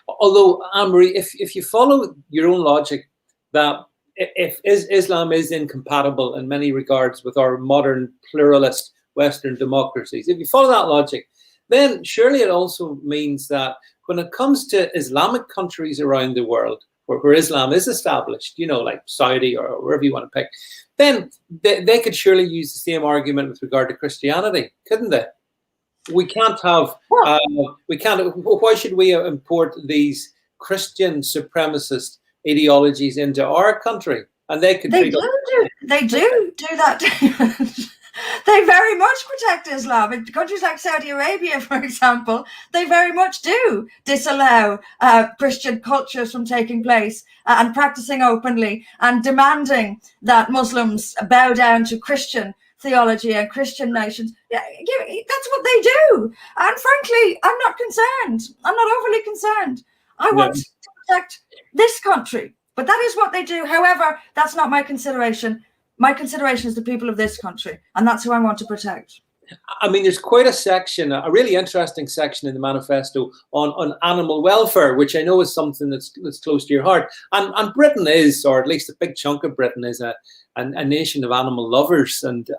Although, Anne-Marie, if you follow your own logic, that if Islam is incompatible in many regards with our modern pluralist Western democracies, if you follow that logic, then surely it also means that when it comes to Islamic countries around the world where Islam is established, like Saudi or wherever you want to pick, then they could surely use the same argument with regard to Christianity, couldn't they? We can't have, why should we import these Christian supremacist ideologies into our country? And they could they do that. They very much protect Islam. In countries like Saudi Arabia, for example, they very much do disallow Christian cultures from taking place and practicing openly and demanding that Muslims bow down to Christian theology and Christian nations. Yeah, that's what they do. And frankly, I'm not concerned. I'm not overly concerned. I want to protect this country. But that is what they do. However, that's not my consideration. My consideration is the people of this country, and that's who I want to protect. I mean, there's quite a section, a really interesting section in the manifesto on animal welfare, which I know is something that's close to your heart. And Britain is, or at least a big chunk of Britain is a nation of animal lovers. And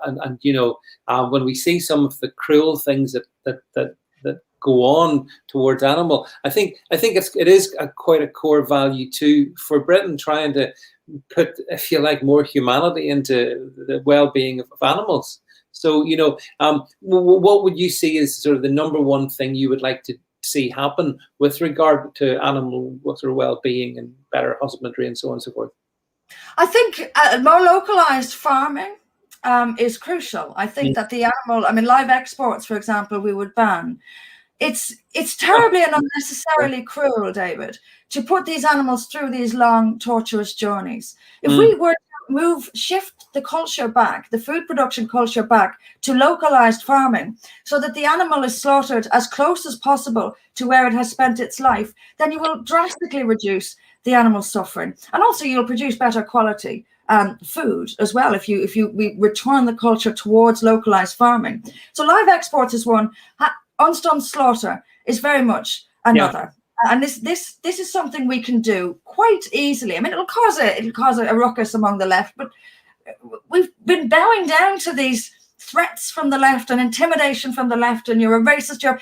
when we see some of the cruel things that go on towards animal, I think it is quite a core value too for Britain, trying to put, if you like, more humanity into the well-being of animals. So, what would you see as sort of the number one thing you would like to see happen with regard to animal sort of well-being and better husbandry and so on and so forth? I think more localized farming is crucial. I think that the live exports, for example, we would ban. It's terribly and unnecessarily cruel, David, to put these animals through these long, torturous journeys. If we were to shift the culture back, the food production culture back to localized farming, so that the animal is slaughtered as close as possible to where it has spent its life, then you will drastically reduce the animal's suffering. And also you'll produce better quality food as well if we return the culture towards localized farming. So live exports is one. Unstunned slaughter is very much another. And this is something we can do quite easily. I mean, it'll cause a ruckus among the left, but we've been bowing down to these threats from the left and intimidation from the left, and you're a racist, you're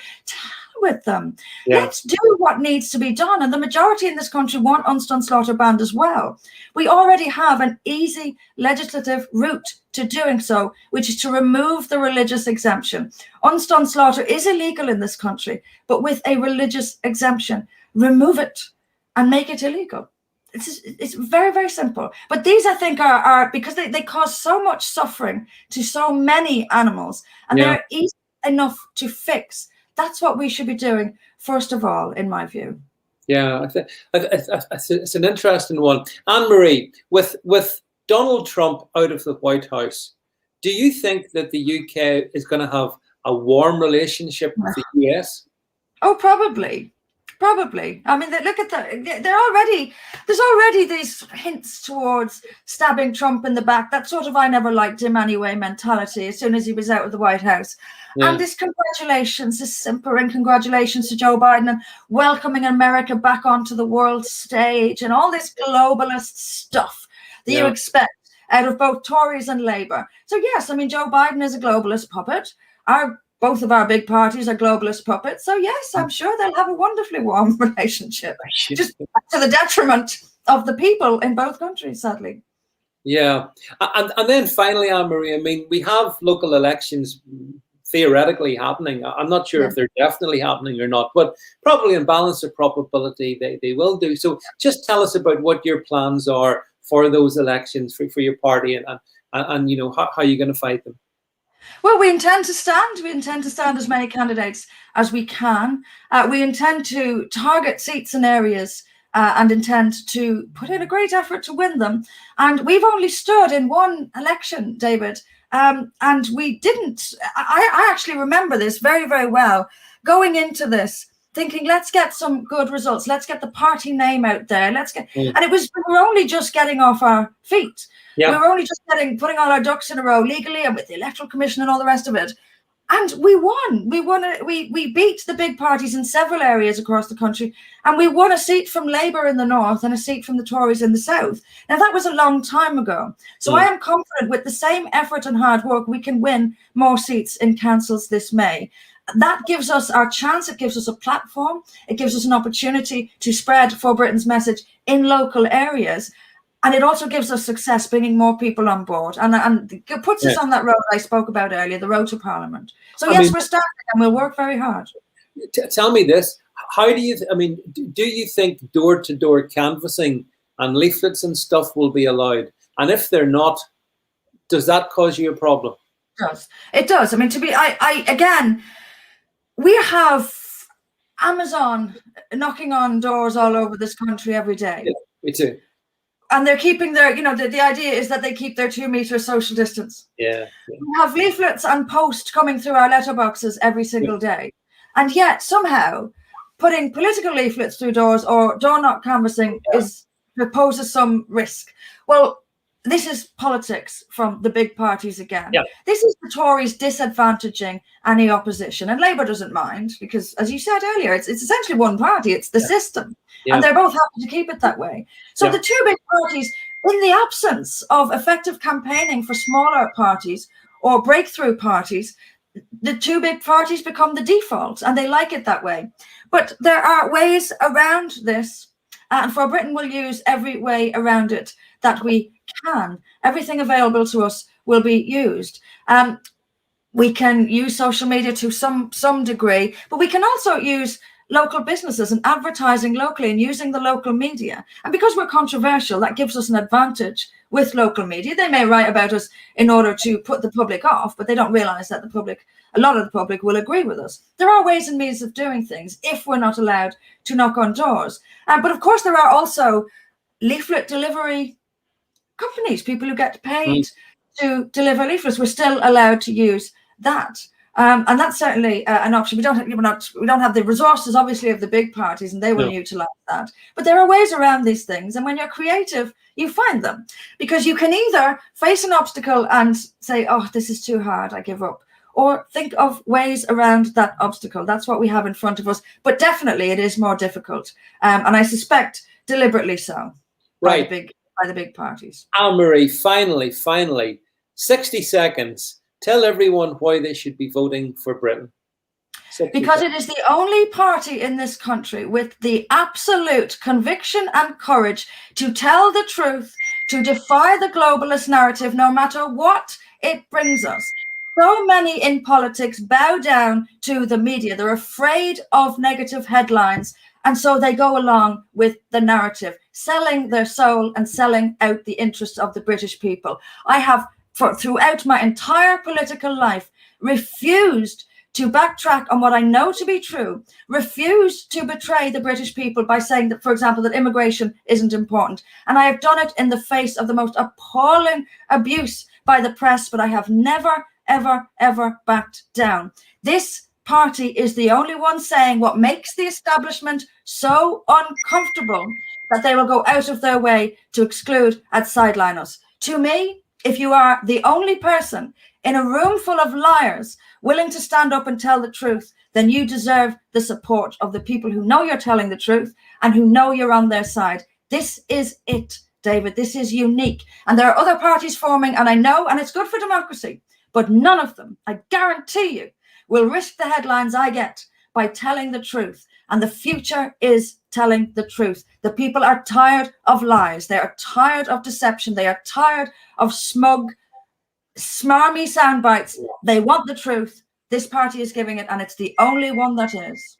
with them. Let's do what needs to be done. And the majority in this country want unstunned slaughter banned as well. We already have an easy legislative route to doing so, which is to remove the religious exemption. Unstunned slaughter is illegal in this country, but with a religious exemption, remove it and make it illegal. It's very, very simple. But these, I think, are because they cause so much suffering to so many animals, and they're easy enough to fix. That's what we should be doing, first of all, in my view. Yeah, it's an interesting one. Anne-Marie, with Donald Trump out of the White House, do you think that the UK is going to have a warm relationship with the US? Oh, probably. I mean, look at there's already these hints towards stabbing Trump in the back. That sort of "I never liked him anyway" mentality as soon as he was out of the White House. Yeah. And this simpering congratulations to Joe Biden and welcoming America back onto the world stage and all this globalist stuff that you expect out of both Tories and Labour. So yes, I mean, Joe Biden is a globalist puppet. Both of our big parties are globalist puppets. So yes, I'm sure they'll have a wonderfully warm relationship, just to the detriment of the people in both countries, sadly. Yeah. And then finally, Anne-Marie, I mean, we have local elections theoretically happening. I'm not sure if they're definitely happening or not, but probably in balance of probability, they will do. So just tell us about what your plans are for those elections for your party and you know, how you're going to fight them. Well, we intend to stand. We intend to stand as many candidates as we can. We intend to target seats and areas and intend to put in a great effort to win them. And we've only stood in one election, David, and we didn't. I actually remember this very, very well, going into this, thinking, let's get some good results. Let's get the party name out there. And we were only just getting off our feet. Yeah. We were only just putting all our ducks in a row legally and with the Electoral Commission and all the rest of it. And we won. We beat the big parties in several areas across the country. And we won a seat from Labour in the north and a seat from the Tories in the south. Now, that was a long time ago. So I am confident with the same effort and hard work, we can win more seats in councils this May. That gives us our chance. It gives us a platform. It gives us an opportunity to spread For Britain's message in local areas. And it also gives us success bringing more people on board. And it puts us on that road I spoke about earlier, the road to Parliament. So yes, we're starting and we'll work very hard. Tell me this. How do you think door-to-door canvassing and leaflets and stuff will be allowed? And if they're not, does that cause you a problem? It does. I mean, again, we have Amazon knocking on doors all over this country every day. Yeah, me too. And they're keeping their, the idea is that they keep their 2-meter social distance. Yeah. We have leaflets and posts coming through our letterboxes every single day. And yet somehow putting political leaflets through doors or door knock canvassing poses some risk. Well, this is politics from the big parties again. Yeah. This is the Tories disadvantaging any opposition. And Labour doesn't mind because, as you said earlier, it's essentially one party. It's the system. Yeah. And they're both happy to keep it that way. So the two big parties, in the absence of effective campaigning for smaller parties or breakthrough parties, the two big parties become the default and they like it that way. But there are ways around this. And For Britain will use every way around it that we can. Everything available to us will be used. We can use social media to some degree, but we can also use local businesses and advertising locally and using the local media. And because we're controversial, that gives us an advantage with local media. They may write about us in order to put the public off, but they don't realize that a lot of the public will agree with us. There are ways and means of doing things if we're not allowed to knock on doors. But of course, there are also leaflet delivery companies, people who get paid to deliver leaflets. We're still allowed to use that. And that's certainly an option. We don't have the resources, obviously, of the big parties, and they will utilize that. But there are ways around these things. And when you're creative, you find them. Because you can either face an obstacle and say, oh, this is too hard, I give up. Or think of ways around that obstacle. That's what we have in front of us. But definitely it is more difficult. And I suspect deliberately so. Right. By the big parties. Anne-Marie, finally, 60 seconds. Tell everyone why they should be voting for Britain. Because it is the only party in this country with the absolute conviction and courage to tell the truth, to defy the globalist narrative, no matter what it brings us. So many in politics bow down to the media. They're afraid of negative headlines. And so they go along with the narrative, selling their soul and selling out the interests of the British people. I have, throughout my entire political life, refused to backtrack on what I know to be true, refuse to betray the British people by saying that, for example, that immigration isn't important. And I have done it in the face of the most appalling abuse by the press, but I have never, ever, ever backed down. This party is the only one saying what makes the establishment so uncomfortable that they will go out of their way to exclude and sideline us. To me, if you are the only person in a room full of liars willing to stand up and tell the truth, then you deserve the support of the people who know you're telling the truth and who know you're on their side. This is it, David. This is unique. And there are other parties forming, and I know, and it's good for democracy, but none of them, I guarantee you, will risk the headlines I get by telling the truth. And the future is telling the truth. The people are tired of lies. They are tired of deception. They are tired of smug, smarmy sound bites. They want the truth. This party is giving it, and it's the only one that is.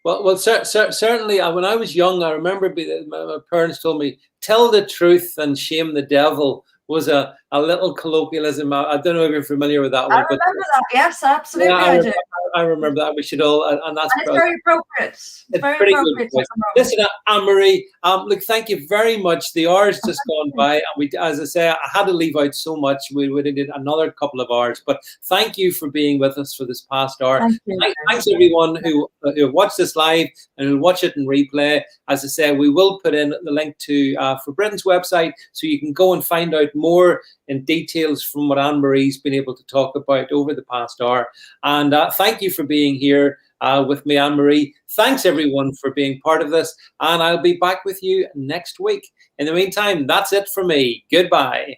Well, certainly, when I was young, I remember my parents told me, tell the truth and shame the devil was a little colloquialism. I don't know if you're familiar with that one. I remember that. Yes, absolutely. Yeah, I remember that. We should all, and that's and it's very appropriate. It's very appropriate. Listen, Anne-Marie, look, thank you very much. The hours just gone by, and we, as I say, I had to leave out so much. We would have did another couple of hours, but thank you for being with us for this past hour. Thanks everyone who watched this live and who watch it in replay. As I say, we will put in the link to For Britain's website, so you can go and find out more in details from what Anne-Marie's been able to talk about over the past hour. And thank you for being here with me, Anne-Marie. Thanks everyone for being part of this, and I'll be back with you next week. In the meantime, that's it for me. Goodbye.